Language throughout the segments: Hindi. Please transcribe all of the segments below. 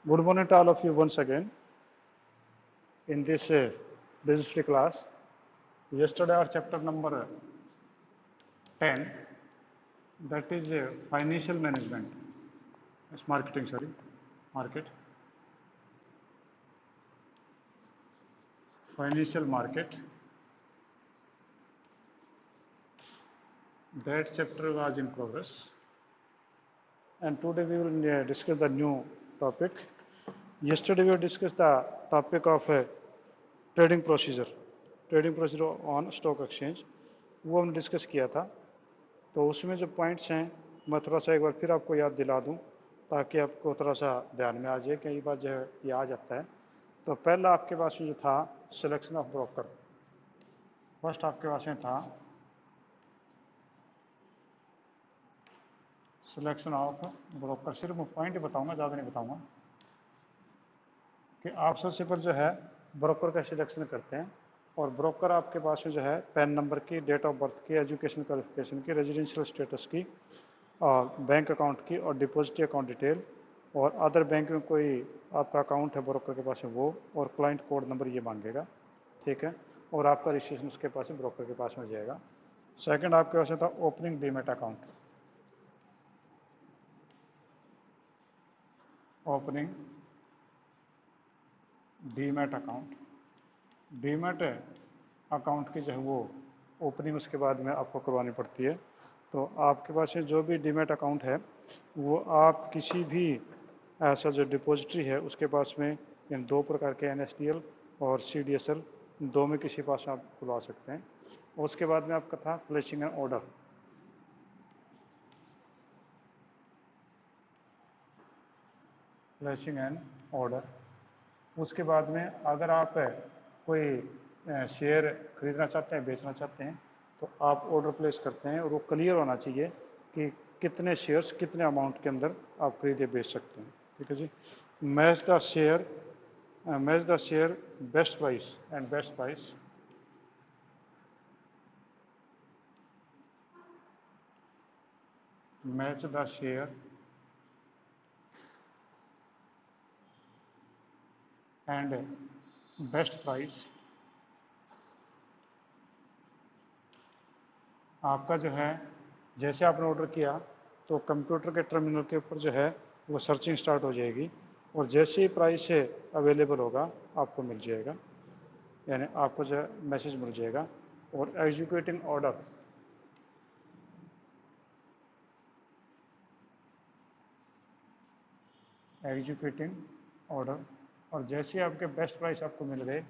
Good morning to all of you once again in this business class. Yesterday our chapter number 10, that is financial management. It's marketing, sorry, market. Financial market. That chapter was in progress. And today we will discuss the new topic. Yesterday we discussed the topic of trading procedure on stock exchange. वो हमने डिस्कस किया था. तो उसमें जो पॉइंट्स हैं मैं थोड़ा सा एक बार फिर आपको याद दिला दूं ताकि आपको थोड़ा सा ध्यान में आ जाए. कई बार जो है ये आ जाता है. तो पहला आपके पास में जो था सिलेक्शन ऑफ ब्रोकर. फर्स्ट आपके पास में था सिलेक्शन ऑफ ब्रोकर. सिर्फ मैं पॉइंट बताऊंगा, ज़्यादा नहीं बताऊंगा. कि आप सबसे पहले जो है ब्रोकर का सिलेक्शन करते हैं और ब्रोकर आपके पास में जो है पैन नंबर की, डेट ऑफ बर्थ की, एजुकेशन क्वालिफिकेशन की, रेजिडेंशियल स्टेटस की, और बैंक अकाउंट की और डिपॉजिट अकाउंट डिटेल और अदर बैंक में कोई आपका अकाउंट है ब्रोकर के पास है वो, और क्लाइंट कोड नंबर ये मांगेगा. ठीक है. और आपका रजिस्ट्रेशन उसके पास में ब्रोकर के पास में जाएगा. सेकंड आपके पास था opening demat account. Opening demat account. Demat account की जो है वो ओपनिंग उसके बाद में आपको करवानी पड़ती है. तो आपके पास में जो भी डीमैट अकाउंट है वो आप किसी भी ऐसा जो डिपॉजिटरी है उसके पास में इन दो प्रकार के NSDL और CDSL दो में किसी पास आप खुलवा सकते हैं. उसके बाद में आपका था placing an order. Placing an order. उसके बाद में अगर आप कोई शेयर खरीदना चाहते हैं, बेचना चाहते हैं, तो आप ऑर्डर प्लेस करते हैं और वो क्लियर होना चाहिए कि कितने शेयर्स कितने अमाउंट के अंदर आप खरीदे बेच सकते हैं. ठीक है जी. Match the share best price and best price. Match the share and best price. आपका जो है जैसे आपने ऑर्डर किया तो कंप्यूटर के टर्मिनल के ऊपर जो है वो सर्चिंग स्टार्ट हो जाएगी और जैसे ही प्राइस से अवेलेबल होगा आपको मिल जाएगा, यानी आपको जो मैसेज मिल जाएगा. और एग्जीक्यूटिंग ऑर्डर. Executing order. और जैसे ही आपके बेस्ट प्राइस आपको मिल गए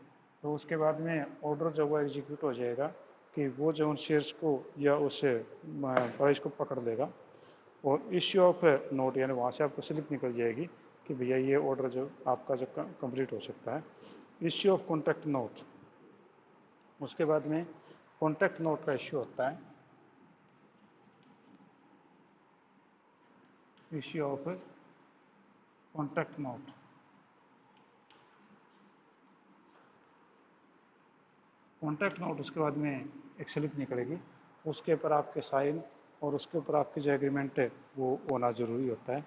तो उसके बाद में ऑर्डर जो वो एग्जीक्यूट हो जाएगा कि वो जो उन शेयर्स को या उस प्राइस को पकड़ लेगा. और इश्यू ऑफ नोट, यानी वहाँ से आपको स्लिप निकल जाएगी कि भैया ये ऑर्डर जो आपका जो कंप्लीट हो सकता है. Issue of contract note. उसके बाद में कॉन्ट्रैक्ट नोट का इश्यू होता है. Issue of contract note. Contract note उसके बाद में एक स्लिप निकलेगी, उसके ऊपर आपके साइन और उसके ऊपर आपकी जो एग्रीमेंट है वो होना ज़रूरी होता है.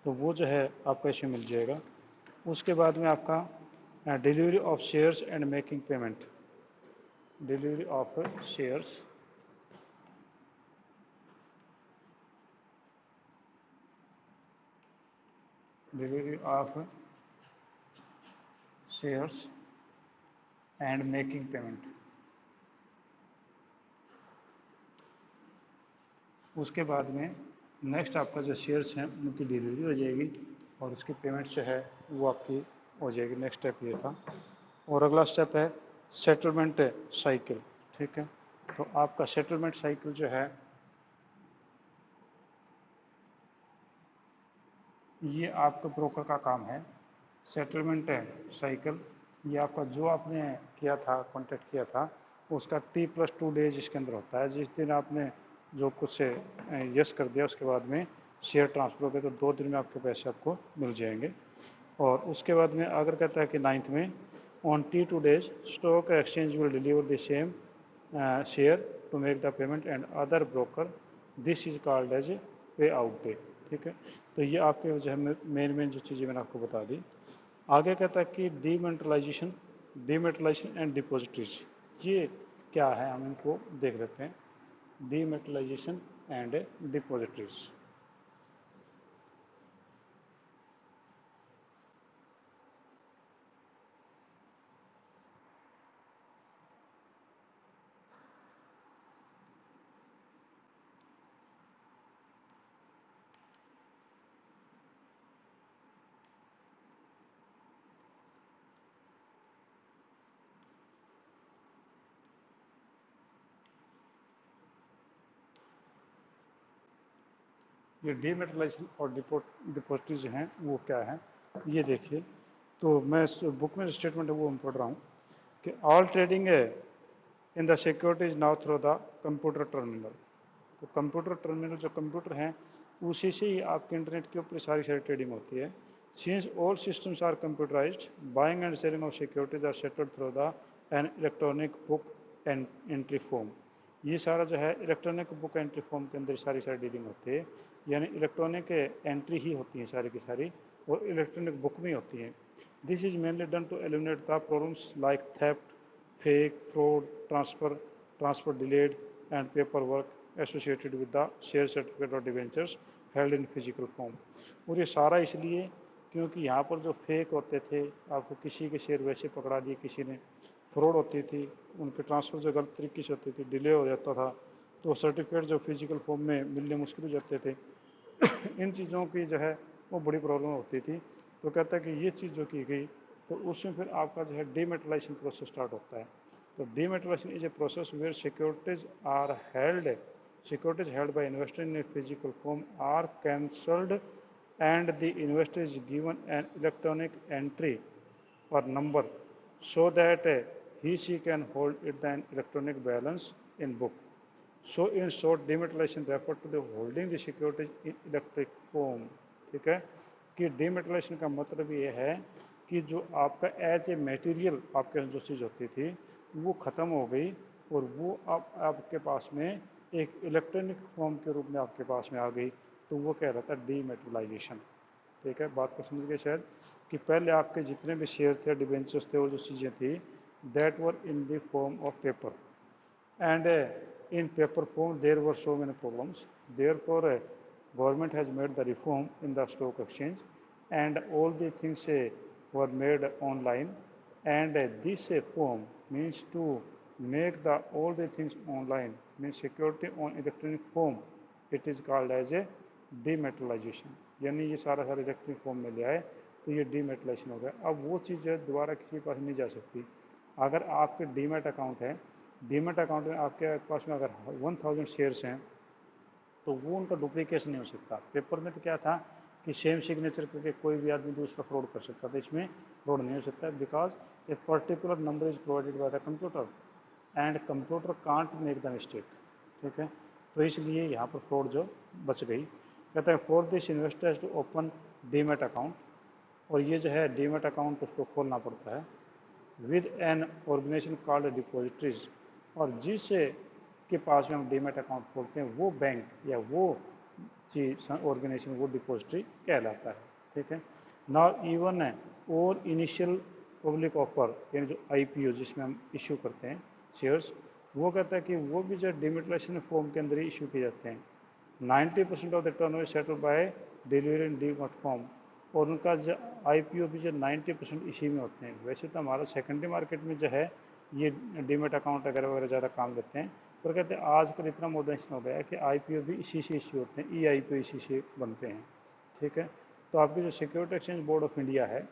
तो वो जो है आपको इश्यू मिल जाएगा. उसके बाद में आपका delivery of shares and making payment. Delivery of shares delivery of shares and making payment. उसके बाद में नेक्स्ट आपका जो शेयर्स हैं उनकी डिलीवरी हो जाएगी और उसकी पेमेंट जो है वो आपकी हो जाएगी. नेक्स्ट स्टेप ये था. और अगला स्टेप है सेटलमेंट साइकिल. ठीक है. तो आपका सेटलमेंट साइकिल जो है ये आपका ब्रोकर का काम है. सेटलमेंट साइकिल ये आपका जो आपने किया था, कॉन्टैक्ट किया था, उसका T+2 डेज इसके अंदर होता है. जिस दिन आपने जो कुछ यस कर दिया उसके बाद में शेयर ट्रांसफ़र हो गए तो 2 दिन में आपके पैसे आपको मिल जाएंगे. और उसके बाद में अगर कहता है कि 9th में on T2 days stock exchange will deliver the same share to make the payment and other broker. This is called as pay out day. ठीक है। तो ये आपके जो है मेन मेन जो चीज़ें मैंने आपको बता दी। आगे कहता है कि डीमेटलाइजेशन एंड डिपॉजिटरीज, ये क्या है हम इनको देख लेते हैं। डीमेटलाइजेशन एंड डिपॉजिटरीज। ये डीमेटलाइजेशन और डिपॉजिटरी जो हैं वो क्या है, ये देखिए। तो मैं बुक में स्टेटमेंट है वो मैं पढ़ रहा हूँ कि ऑल ट्रेडिंग है in the securities now through the computer terminal. तो कंप्यूटर टर्मिनल जो कंप्यूटर हैं उसी से ही आपके इंटरनेट के ऊपर सारी सारी ट्रेडिंग होती है। Since all systems are computerised, buying and selling of securities are settled through the an electronic book and entry form. ये सारा जो है इलेक्ट्रॉनिक बुक एंट्री फॉर्म के अंदर सारी सारी डीलिंग होती है, यानी इलेक्ट्रॉनिक एंट्री ही होती हैं सारी की सारी, और इलेक्ट्रॉनिक बुक में होती हैं। This is mainly done to eliminate the problems like theft, fake, fraud, transfer delayed and paperwork associated with the share certificate और debentures held in physical form. और ये सारा इसलिए क्योंकि यहाँ पर जो फेक होते थे, आपको किसी के शेयर वैसे पकड़ा दिए, किसी ने फ्रॉड होती थी, उनके ट्रांसफ़र जो गलत तरीके से होती थी, डिले हो जाता था, तो सर्टिफिकेट जो फिजिकल फॉर्म में मिलने मुश्किल हो जाते थे। इन चीज़ों की जो है वो बड़ी प्रॉब्लम होती थी। तो कहता है कि ये चीज़ जो की गई तो उसमें फिर आपका जो है डीमेटलाइजेशन प्रोसेस स्टार्ट होता है। तो dematerialisation is a process where securities held by investor in a physical form are cancelled and the investor is given an electronic entry or number so that he/she can hold it an electronic balance in book. So in short, demetallization refer to the holding the securities in electric form. ठीक है, कि डीमेटलाइजेशन का मतलब ये है कि जो आपका एज ए मटेरियल आपके जो चीज़ होती थी वो ख़त्म हो गई और वो अब आपके पास में एक इलेक्ट्रॉनिक फॉर्म के रूप में आपके पास में आ गई, तो वो कह रहा था डीमेटलाइजेशन। ठीक है, बात को समझ गए शायद, कि पहले आपके जितने भी शेयर थे, डिबेंचर्स थे, वो जो चीज़ें थी that were in the form of paper, and in paper form there were so many problems. Therefore government has made the reform in the stock exchange and all the things were made online, and this form means to make the all the things online means security on electronic form. It is called as a डीमेटलाइजेशन, यानी ये सारा सारा इलेक्ट्रिक फॉर्म में ले आए तो ये डीमेटलाइजेशन हो गया। अब वो चीज़ जो है दोबारा किसी के पास नहीं जा सकती। अगर आपके डीमेट अकाउंट है, डीमेट अकाउंट में आपके पास में अगर 1000 शेयर्स हैं तो वो उनका डुप्लीकेशन नहीं हो सकता। पेपर में तो क्या था कि सेम सिग्नेचर करके कोई भी आदमी दूसरा फ्रॉड कर सकता था, इसमें फ्रॉड नहीं हो सकता because a particular number is provided by the computer and computer can't make the mistake. ठीक है, तो इसलिए यहाँ पर फ्रॉड जो बच गई। कहता है for this investors to open demat account, और ये जो है डीमेट अकाउंट उसको खोलना पड़ता है with an organisation called depositories, और जिस के पास में हम डीमेट अकाउंट खोलते हैं वो बैंक या वो चीज ऑर्गेनाइजेशन वो डिपॉजिटरी कहलाता है। ठीक है, नाउ इवन और इनिशियल पब्लिक ऑफर यानी जो आईपीओ जिसमें हम इशू करते हैं शेयर्स, वो कहता है कि वो भी जो डिमेटलाइजेशन फॉर्म के अंदर ही इशू किए जाते हैं। 90% of the turn settle by delivery in demat form, और उनका जो आईपीओ भी जो 90% इसी में होते हैं। वैसे तो हमारा सेकेंडरी मार्केट में जो है ये डीमेट अकाउंट वगैरह वगैरह ज़्यादा काम लेते हैं, पर कहते हैं आजकल इतना मॉडर्नाइजेशन हो गया है कि आईपीओ भी इसी से इश्यू होते हैं, ई आईपीओ इसी से बनते हैं। ठीक है, तो आपकी जो security exchange board of India है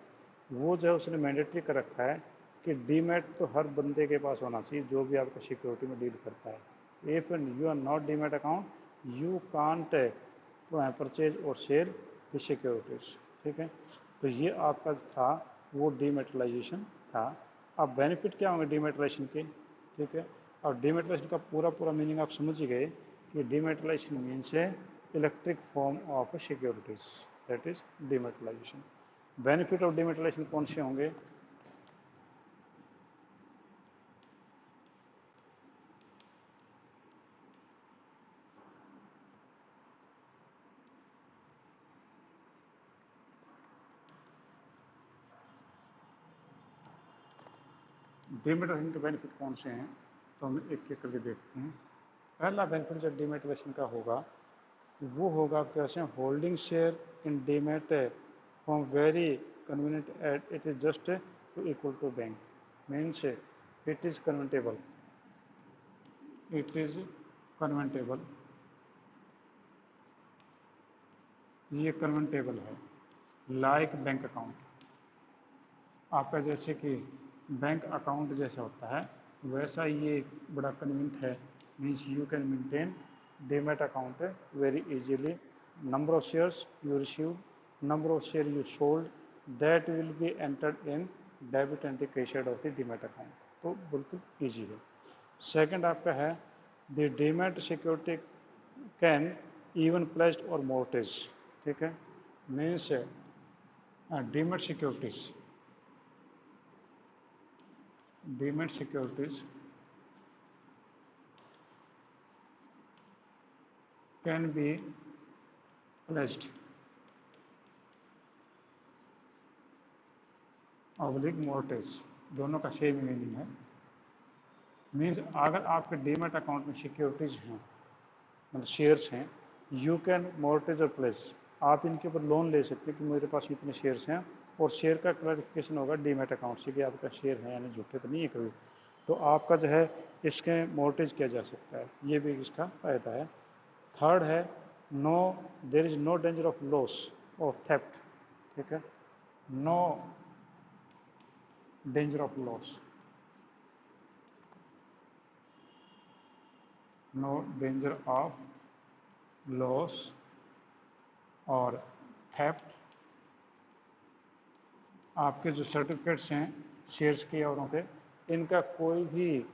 वो जो है उसने मैंडेटरी कर रखा है कि डीमेट तो हर बंदे के पास होना चाहिए जो भी आपका सिक्योरिटी में डील करता है। If you are not demat account you can't purchase or sell the securities. ठीक है, तो ये आपका था वो डीमेटलाइजेशन था। अब बेनिफिट क्या होंगे डीमेटलाइजेशन के। ठीक है, और डीमेटलाइजेशन का पूरा पूरा मीनिंग आप समझ ही गए कि डीमेटलाइजेशन मीन्स है electric form of securities, that is dematerialisation. Benefit of dematerialisation कौन से होंगे। डीमेट वैक्सीन के बेनिफिट कौन से हैं, तो हम एक एक करके देखते हैं। पहला बेनिफिट जो डीमेट वैक्सीन का होगा वो होगा कैसे, holding share in demat from very convenient at it is just to equal to bank, means it is convertible, it is convertible, ये कन्वर्टेबल है लाइक बैंक अकाउंट। आपका जैसे कि बैंक अकाउंट जैसा होता है वैसा ये बड़ा कन्वीनियंट है, means you can maintain demat account very easily, number of shares you receive, number of share you sold, that will be entered in debit and credit of the demat account, तो बिल्कुल ईजी है। सेकंड आपका है the demat security can even placed और मोर्टेज, ठीक है, means demat securities, demat securities can be placed oblique मोर्टेज, दोनों का सेम मीनिंग है। मीन्स अगर आपके डीमैट अकाउंट में सिक्योरिटीज हैं, मतलब शेयर्स हैं, यू कैन मोर्टेज और प्लेस, आप इनके ऊपर लोन ले सकते हैं कि मेरे पास इतने शेयर्स हैं, और शेयर का क्लैरिफिकेशन होगा डीमैट अकाउंट से कि आपका शेयर है यानी झूठे तो नहीं है कभी, तो आपका जो है इसके मोर्टेज किया जा सकता है, ये भी इसका फ़ायदा है। थर्ड है no, there is no danger of loss or theft, ठीक है, no danger of loss, no danger of loss or theft. आपके जो सर्टिफिकेट्स हैं शेयर्स के औरों के, इनका कोई भी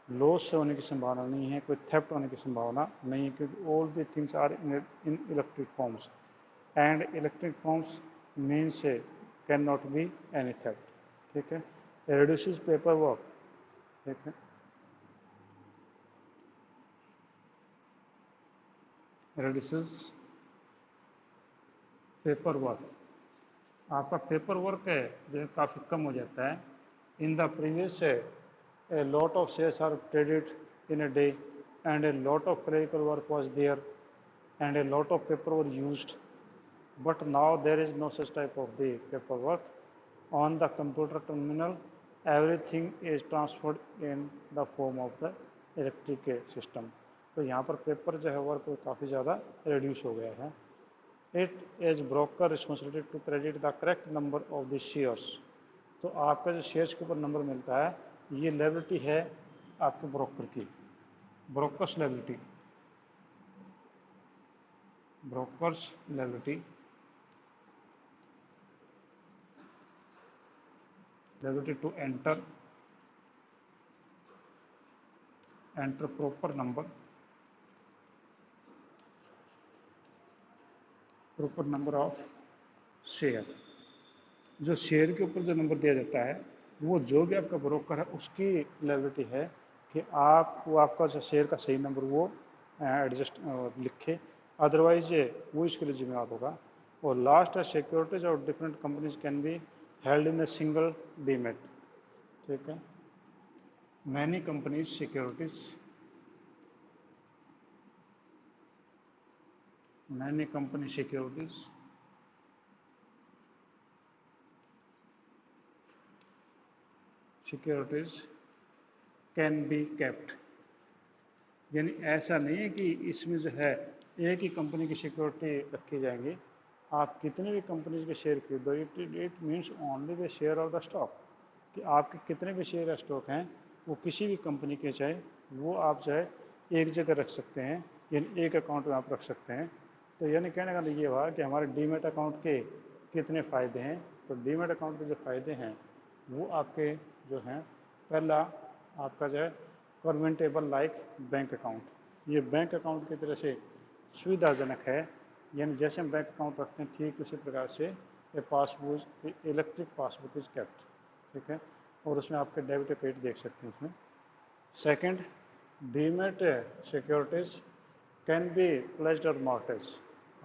लॉस होने की संभावना नहीं है, कोई थेफ्ट होने की संभावना नहीं है, क्योंकि all the things are in electric forms and electric forms means can not be any theft, ठीक है। रिड्यूसेस पेपर वर्क, ठीक है, रिड्यूसेस पेपर वर्क, आपका पेपर वर्क है जो काफ़ी कम हो जाता है। In the previous a lot of shares are traded in a day and a lot of clerical work was there and a lot of paper were used, but now there is no such type of the paperwork on the computer terminal, everything is transferred in the form of the electric system, तो यहाँ पर पेपर जो है वर्क काफ़ी ज़्यादा रिड्यूस हो गया है। It is broker responsibility to credit the correct number of the shares, तो आपका जो शेयर्स के ऊपर नंबर मिलता है ये लायबिलिटी है आपके ब्रोकर की, brokers liability, brokers liability, liability to enter proper number, proper number of share, जो शेयर के ऊपर जो नंबर दिया जाता है वो जो भी आपका ब्रोकर है उसकी लायबिलिटी है कि आप वो आपका जो शेयर का सही नंबर वो एडजस्ट लिखे, अदरवाइज वो इसके लिए जिम्मेदार होगा। और लास्ट है सिक्योरिटीज और different companies can be held in a single demat, ठीक है, many companies securities, many company securities securities can be kept, यानी ऐसा नहीं है कि इसमें जो है एक ही कंपनी की सिक्योरिटी रखी जाएंगी, आप कितने भी कंपनीज के शेयर खरीदो, it means only the share of the stock, कि आपके कितने भी शेयर या स्टॉक हैं वो किसी भी कंपनी के चाहे वो आप चाहे एक जगह रख सकते हैं, यानी एक अकाउंट में आप रख सकते हैं। तो यानी कहने का मतलब ये हुआ कि हमारे डीमैट अकाउंट के कितने फ़ायदे हैं, तो डीमैट अकाउंट के जो फ़ायदे हैं वो आपके जो हैं, पहला आपका जो है कन्वर्टेबल लाइक बैंक अकाउंट, ये बैंक अकाउंट की तरह से सुविधाजनक है, यानी जैसे हम बैंक अकाउंट रखते हैं ठीक उसी प्रकार से ये passbook, electric passbook is kept, ठीक है, और उसमें आपके डेबिट या क्रेडिट देख सकते हैं उसमें। Second, demat securities can be pledged और मॉर्टेज,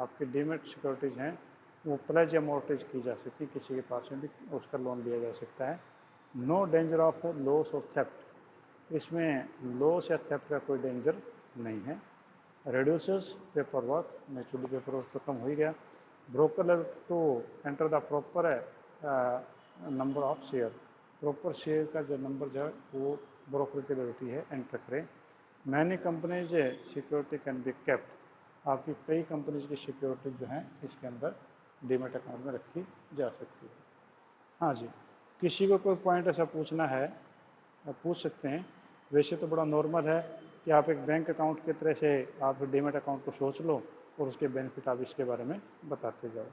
आपकी डीमैट सिक्योरिटीज़ हैं वो प्लेज या मॉर्टेज की जा सकती है, किसी के पास में भी उसका लोन लिया जा सकता है। No danger of loss or theft, इसमें लॉस या थेफ्ट का कोई डेंजर नहीं है। reduces paper work, naturally paper work तो कम हो ही गया। Broker leave to enter the proper number of share, proper share का जो नंबर जो है वो ब्रोकर की एबिलिटी है एंटर करें। Many companies security can be kept, आपकी कई कंपनीज की सिक्योरिटी जो है इसके अंदर डीमेट अकाउंट में रखी जा सकती है। हाँ जी, किसी को कोई पॉइंट ऐसा पूछना है आप पूछ सकते हैं। वैसे तो बड़ा नॉर्मल है कि आप एक बैंक अकाउंट की तरह से आप डीमेट अकाउंट को सोच लो और उसके बेनिफिट आप इसके बारे में बताते जाओ।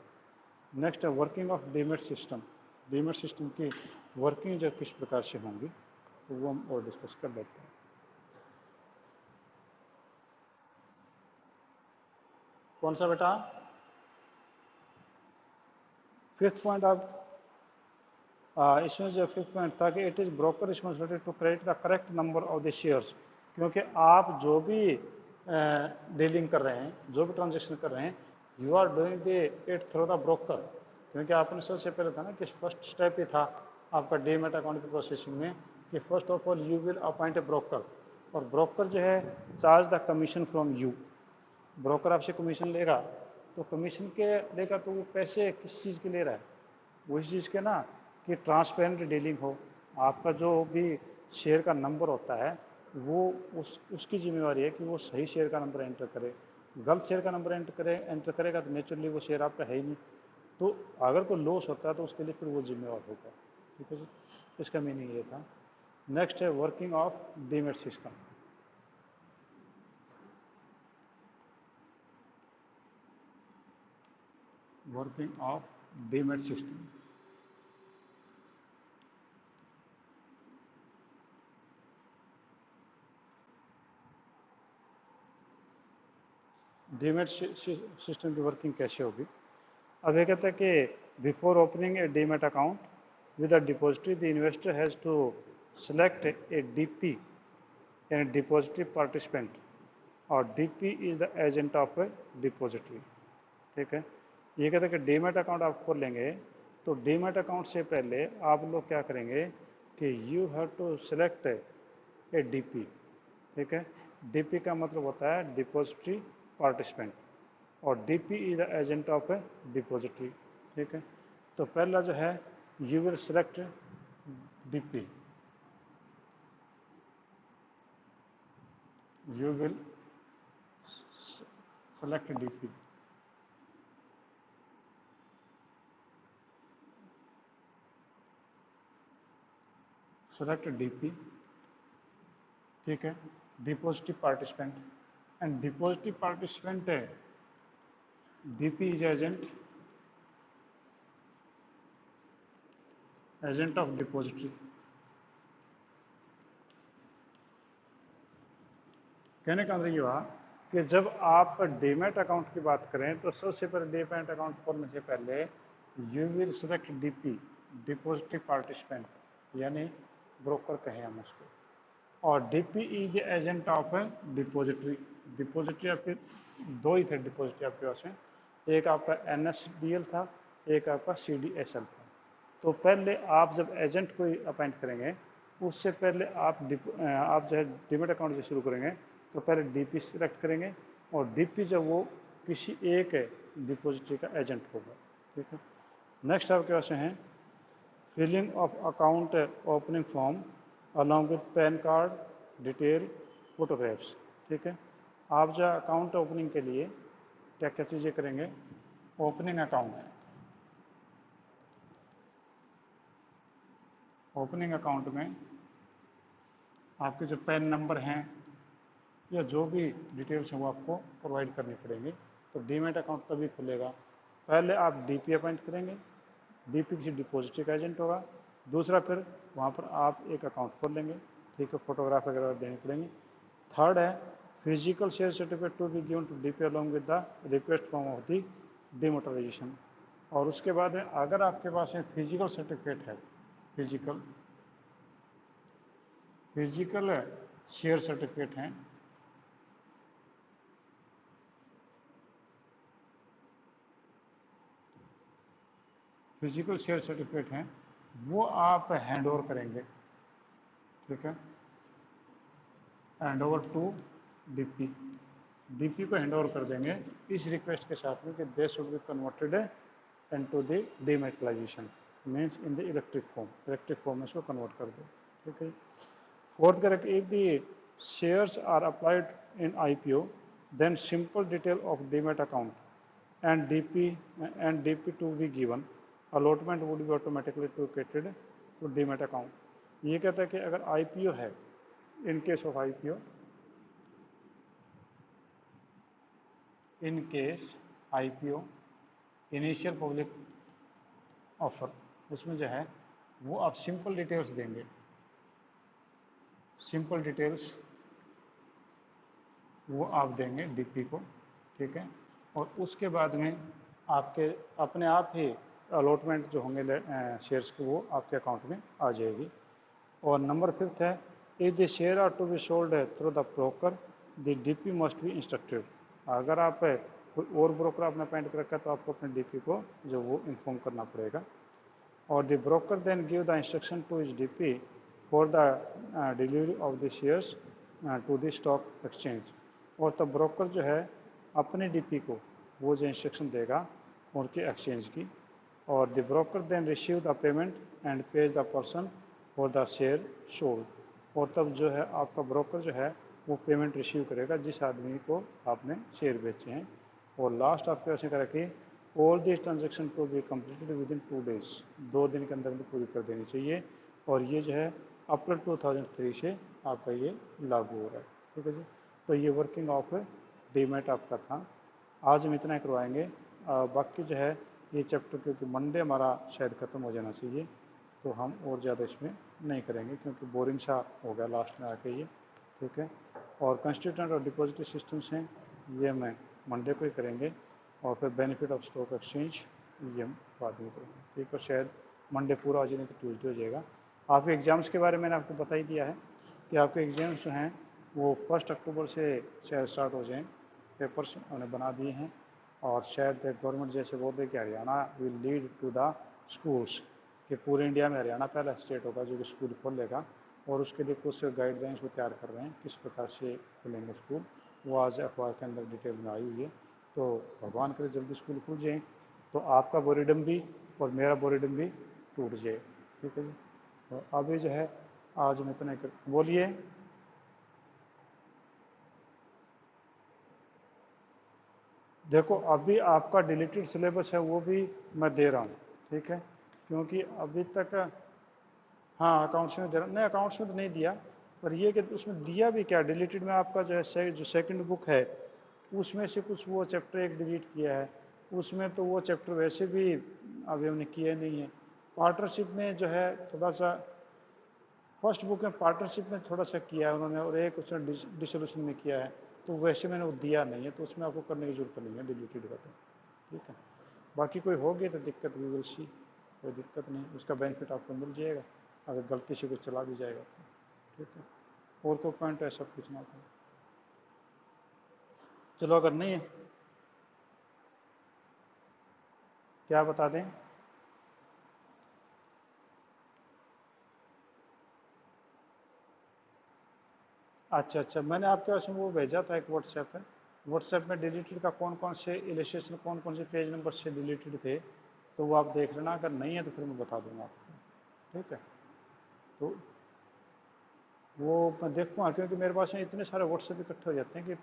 नेक्स्ट है working of demat system, demat system की वर्किंग जो किस प्रकार से होंगी तो वो हम और डिस्कस कर लेते हैं। कौन सा बेटा? फिफ्थ पॉइंट आप इसमें जो फिफ्थ पॉइंट था कि it is broker responsibility to credit the correct number of the shares, क्योंकि आप जो भी डीलिंग कर रहे हैं, जो भी ट्रांजेक्शन कर रहे हैं, you are doing the it through the broker, क्योंकि आपने सबसे पहले था ना कि फर्स्ट स्टेप ही था आपका डीमेट अकाउंट की प्रोसेसिंग में कि first of all you will appoint a broker, और ब्रोकर जो है charge the commission from you, broker आपसे कमीशन लेगा, तो कमीशन के लेगा तो वो पैसे किस चीज़ के ले रहा है? उस चीज़ के ना कि ट्रांसपेरेंट डीलिंग हो, आपका जो भी शेयर का नंबर होता है वो उसकी जिम्मेवारी है कि वो सही शेयर का नंबर एंटर करे। गलत शेयर का नंबर एंटर करेगा तो नेचुरली वो शेयर आपका है ही नहीं, तो अगर कोई लॉस होता है तो उसके लिए फिर वो जिम्मेवार होगा। ठीक है जी, इसका मीनिंग ये था। नेक्स्ट है working of demat system. Working of demat system, demat system की वर्किंग कैसे होगी? अब ये कहता है कि before opening a demat account with a depository the investor has to select a DP and depository participant, और DP is the agent of a depository. ठीक है, ये कहते हैं कि डीमेट अकाउंट आप खोलेंगे तो डीमेट अकाउंट से पहले आप लोग क्या करेंगे कि you have to select a DP. ठीक है, डीपी का मतलब होता है डिपॉजिटरी पार्टिसिपेंट, और DP is the agent of a depository. ठीक है, तो पहला जो है you will select DP, you will select DP, select DP. ठीक है, depository participant, and depository participant है DP is agent of depository. कहने का मतलब ये हुआ कि जब आप डीमैट अकाउंट की बात करें तो सबसे पहले डीमैट अकाउंट खोलने से पहले you will select DP, depository participant, यानी ब्रोकर कहें हम उसको, और DP is agent of depository. Depository आपके दो ही थे डिपॉजिटरी आपके पास में, एक आपका एनएसडीएल था, एक आपका सीडीएसएल था। तो पहले आप जब एजेंट को अपॉइंट करेंगे उससे पहले आप जो है डीमेट अकाउंट जो शुरू करेंगे तो पहले डीपी सेलेक्ट करेंगे, और डीपी जब वो किसी एक डिपॉजिटरी का एजेंट होगा। ठीक है, नेक्स्ट आपके पास हैं filling of account opening form along with PAN card detail photographs. ठीक है, आप जो अकाउंट ओपनिंग के लिए क्या क्या चीज़ें करेंगे? ओपनिंग अकाउंट, ओपनिंग अकाउंट में आपके जो पैन नंबर हैं या जो भी डिटेल्स हैं वो आपको प्रोवाइड करनी पड़ेंगी। तो डीमैट अकाउंट तभी खुलेगा, पहले आप डीपी अपॉइंट करेंगे, डीपी किसी डिपॉजिटरी का एजेंट होगा, दूसरा फिर वहाँ पर आप एक अकाउंट खोल लेंगे। ठीक है, फोटोग्राफ वगैरह देनी पड़ेंगी। थर्ड है physical share certificate to be given to DP along with the request form of the dematerialisation, और उसके बाद में अगर आपके पास में फिजिकल सर्टिफिकेट है, फिजिकल फिजिकल शेयर सर्टिफिकेट हैं, फिजिकल शेयर सर्टिफिकेट हैं वो आप हैंड ओवर करेंगे, ठीक है, hand over to DP. DP को हैंड ओवर कर देंगे इस रिक्वेस्ट के साथ में कि they should be converted into the डीमेटलाइजेशन, means in the electric form में इसको कन्वर्ट कर दो, ठीक है। Fourth correct, if the shares are applied in IPO, then simple detail of demat account and DP to be given, allotment would be automatically allocated to demat account। ये कहता है कि अगर IPO है, in case of IPO, in case IPO initial public offer, उसमें जो है वो आप सिंपल डिटेल्स देंगे, सिंपल डिटेल्स वो आप देंगे डीपी को, ठीक है। और उसके बाद में आपके अपने आप ही अलॉटमेंट जो होंगे शेयर्स के वो आपके अकाउंट में आ जाएगी। और नंबर 5 है, if the share are to be sold through the broker, the DP must be instructed. अगर आप कोई और ब्रोकर आपने अपॉइंट कर रखा है तो आपको अपने डीपी को जो वो इन्फॉर्म करना पड़ेगा। और the broker then give the instruction to his DP for the delivery of the shares to the stock exchange. और तब ब्रोकर जो है अपने डीपी को वो जो इंस्ट्रक्शन देगा उनके एक्सचेंज की। और the broker then receive the payment and pays the person for the share sold. और तब जो है आपका ब्रोकर जो है वो पेमेंट रिसीव करेगा जिस आदमी को आपने शेयर बेचे हैं। और लास्ट आपके पास करा कि all this transaction to be completed within 2 days, 2 दिन के अंदर अंदर पूरी कर देनी चाहिए। और ये जो है अप्रैल 2003 से आपका ये लागू हो रहा है, ठीक है जी। तो ये वर्किंग ऑफ डीमेट आपका था। आज हम इतना करवाएंगे, बाकी जो है ये चैप्टर क्योंकि मंडे हमारा शायद ख़त्म हो जाना चाहिए, तो हम और ज़्यादा इसमें नहीं करेंगे क्योंकि बोरिंग सा हो गया लास्ट में आके ये, ठीक है। और कंस्टिट्यूएंट और डिपॉजिटरी सिस्टम्स हैं ये मैं मंडे को ही करेंगे। और फिर बेनिफिट ऑफ स्टॉक एक्सचेंज ये हम बाद में करेंगे, ठीक है। शायद मंडे पूरा हो जाए तो ट्यूजडे हो जाएगा। आपके एग्ज़ाम्स के बारे में मैंने आपको बता ही दिया है कि आपके एग्ज़ाम्स जो हैं वो 1 अक्टूबर से शायद स्टार्ट हो जाएँ। पेपर्स उन्होंने बना दिए हैं और शायद गवर्नमेंट जैसे बोल रहे कि Haryana will lead to the schools, कि पूरे इंडिया में हरियाणा पहला स्टेट होगा जो कि स्कूल खोलेगा। और उसके लिए कुछ गाइडलाइंस वो तैयार कर रहे हैं किस प्रकार से खुलेंगे स्कूल, वो आज अखबार के अंदर डिटेल में आई हुई है। तो भगवान करे जल्दी स्कूल खुल जाए तो आपका बोरिडम भी और मेरा बोरिडम भी टूट जाए, ठीक है जी। तो अभी जो है आज हम इतना बोलिए। देखो अभी आपका डिलीटेड सिलेबस है वो भी मैं दे रहा हूँ, ठीक है, क्योंकि अभी तक हाँ अकाउंट्स में दे रहा, नहीं अकाउंट्स में तो नहीं दिया, पर ये कि उसमें दिया भी क्या डिलीटेड में आपका जो है जो सेकंड बुक है उसमें से कुछ वो चैप्टर एक डिलीट किया है, उसमें तो वो चैप्टर वैसे भी अभी हमने किया नहीं है। पार्टनरशिप में जो है थोड़ा सा फर्स्ट बुक में पार्टनरशिप में थोड़ा सा किया है उन्होंने और एक उसने डिसोल्यूशन में किया है, तो वैसे मैंने वो दिया नहीं है तो उसमें आपको करने की जरूरत नहीं है डिलीटेड का, तो ठीक है। बाकी कोई होगी तो दिक्कत वी विल सी, कोई दिक्कत नहीं, उसका बेनिफिट आपको मिल जाएगा अगर गलती से कुछ चला भी जाएगा तो, ठीक है। और कोई पॉइंट है सब कुछ ना था, चलो अगर नहीं है क्या बता दें। अच्छा अच्छा, मैंने आपके पास में वो भेजा था एक व्हाट्सएप है, व्हाट्सएप में डिलीटेड का कौन कौन से इलेस्ट्रेशन कौन कौन से पेज नंबर से डिलीटेड थे, तो वो आप देख लेना, अगर नहीं है तो फिर मैं बता दूंगा आपको, ठीक है। तो वो मैं देखूँगा क्योंकि मेरे पास में इतने सारे व्हाट्सएप इकट्ठे हो जाते हैं कि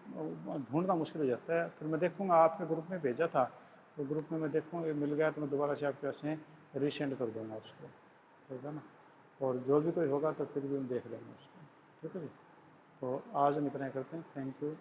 ढूंढना मुश्किल हो जाता है, फिर मैं देखूँगा आपके ग्रुप में भेजा था तो ग्रुप में मैं देखूँगा मिल गया तो मैं दोबारा से आपके पास में रीसेंड कर दूँगा उसको, ठीक है ना। और जो भी कोई होगा तो फिर भी हम देख लेंगे उसको, ठीक है जी। तो आज हम इतना ही करते हैं, थैंक यू।